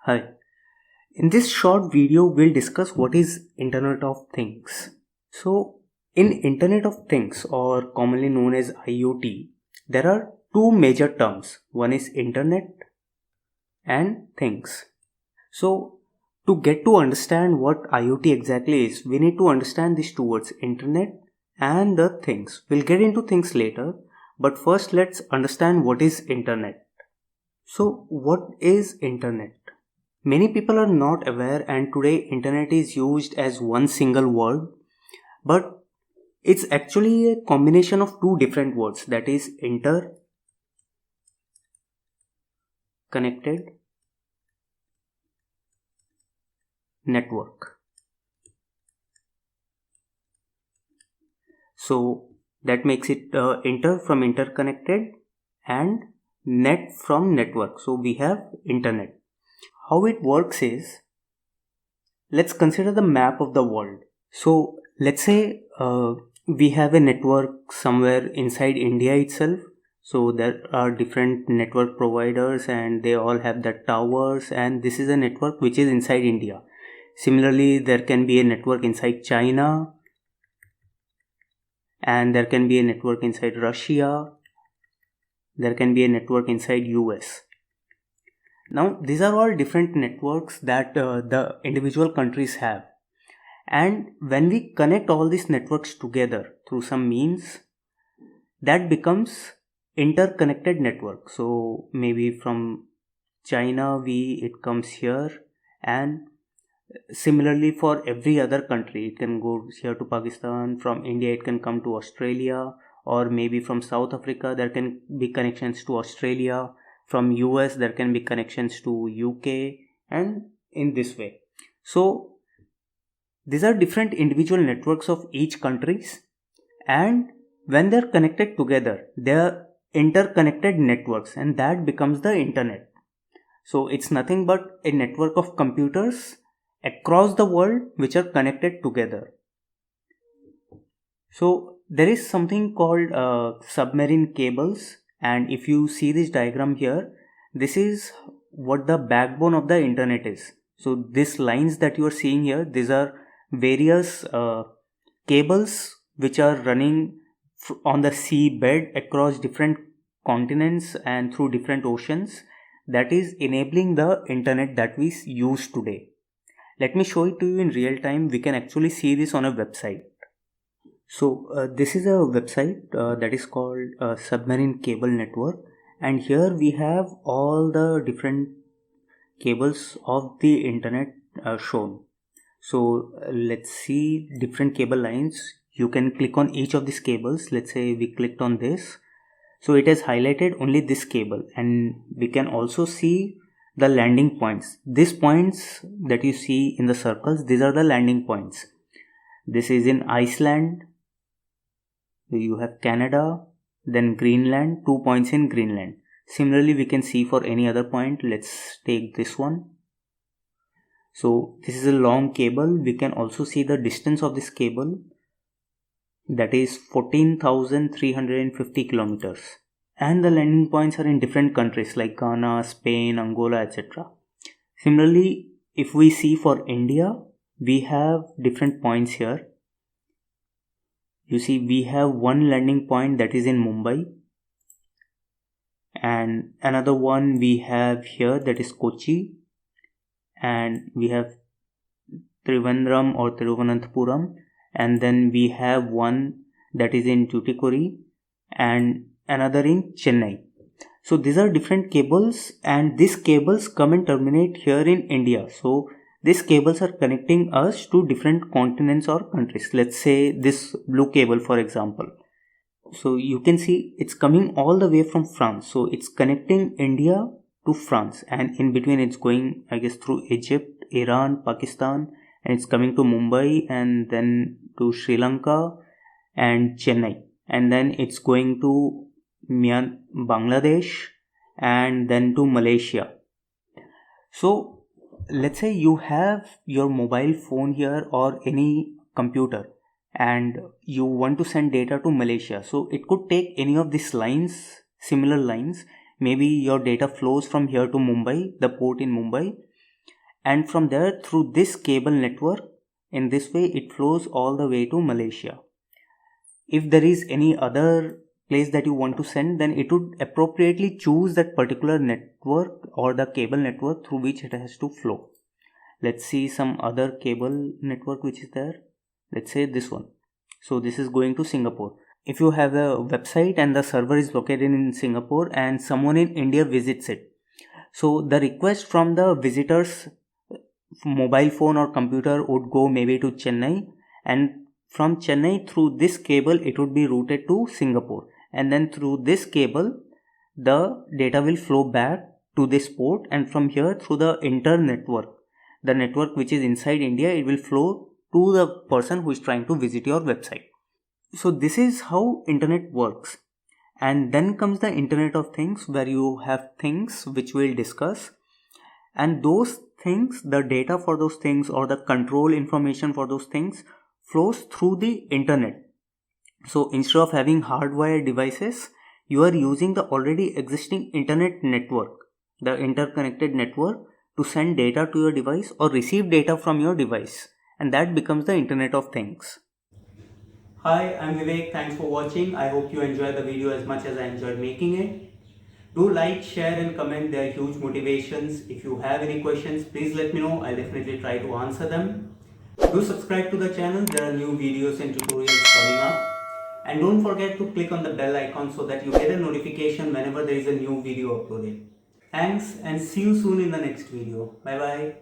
Hi. In this short video, we'll discuss what is Internet of Things. So, in Internet of Things, or commonly known as IoT, there are two major terms. One is Internet and Things. So, to get to understand what IoT exactly is, we need to understand these two words, Internet and the Things. We'll get into things later, but first let's understand what is Internet. So, what is Internet? Many people are not aware, and today internet is used as one single word, but it's actually a combination of two different words, that is interconnected network. So that makes it inter from interconnected and net from network. So we have internet. How it works is, let's consider the map of the world. So let's say we have a network somewhere inside India itself. So there are different network providers and they all have the towers, and this is a network which is inside India. Similarly, there can be a network inside China, and there can be a network inside Russia. There can be a network inside US. Now these are all different networks that the individual countries have. And when we connect all these networks together through some means, that becomes interconnected network. So maybe from China it comes here, and similarly for every other country, it can go here to Pakistan. From India it can come to Australia, or maybe from South Africa there can be connections to Australia. From US there can be connections to UK, and in this way. So these are different individual networks of each countries, and when they're connected together, they're interconnected networks, and that becomes the internet. So it's nothing but a network of computers across the world which are connected together. So there is something called submarine cables, and if you see this diagram here, this is what the backbone of the internet is. So these lines that you are seeing here, these are various cables which are running on the seabed across different continents and through different oceans, that is enabling the internet that we use today. Let me show it to you in real time. We can actually see this on a website. So this is a website that is called Submarine Cable Network, and here we have all the different cables of the internet shown. So let's see different cable lines. You can click on each of these cables. Let's say we clicked on this. So it has highlighted only this cable, and we can also see the landing points. These points that you see in the circles, these are the landing points. This is in Iceland. You have Canada, then Greenland, 2 points in Greenland. Similarly, we can see for any other point. Let's take this one. So this is a long cable. We can also see the distance of this cable, that is 14,350 kilometers. And the landing points are in different countries like Ghana, Spain, Angola, etc. Similarly, if we see for India, we have different points here. You see, we have one landing point that is in Mumbai, and another one we have here, that is Kochi, and we have Trivandrum or Thiruvananthapuram, and then we have one that is in Tuticorin and another in Chennai. So these are different cables, and these cables come and terminate here in India. So these cables are connecting us to different continents or countries. Let's say this blue cable, for example. So you can see it's coming all the way from France. So it's connecting India to France, and in between it's going, I guess, through Egypt, Iran, Pakistan, and it's coming to Mumbai, and then to Sri Lanka and Chennai, and then it's going to Bangladesh, and then to Malaysia. So let's say you have your mobile phone here or any computer, and you want to send data to Malaysia. So it could take any of these lines, similar lines. Maybe your data flows from here to Mumbai, the port in Mumbai, and from there through this cable network, in this way it flows all the way to Malaysia. If there is any other place that you want to send, then it would appropriately choose that particular network or the cable network through which it has to flow. Let's see some other cable network which is there. Let's say this one. So this is going to Singapore. If you have a website and the server is located in Singapore and someone in India visits it, so the request from the visitor's mobile phone or computer would go maybe to Chennai, and from Chennai through this cable it would be routed to Singapore, and then through this cable the data will flow back to this port, and from here through the inter-network, the network which is inside India, it will flow to the person who is trying to visit your website. So this is how internet works. And then comes the Internet of Things, where you have things which we'll discuss, and those things, the data for those things or the control information for those things flows through the internet. So instead of having hardwired devices, you are using the already existing internet network, the interconnected network, to send data to your device or receive data from your device, and that becomes the Internet of Things. Hi, I'm Vivek. Thanks for watching. I hope you enjoyed the video as much as I enjoyed making it. Do like, share and comment. They are huge motivations. If you have any questions, please let me know. I'll definitely try to answer them. Do subscribe to the channel. There are new videos and tutorials coming up. And don't forget to click on the bell icon so that you get a notification whenever there is a new video uploaded. Thanks and see you soon in the next video. Bye bye.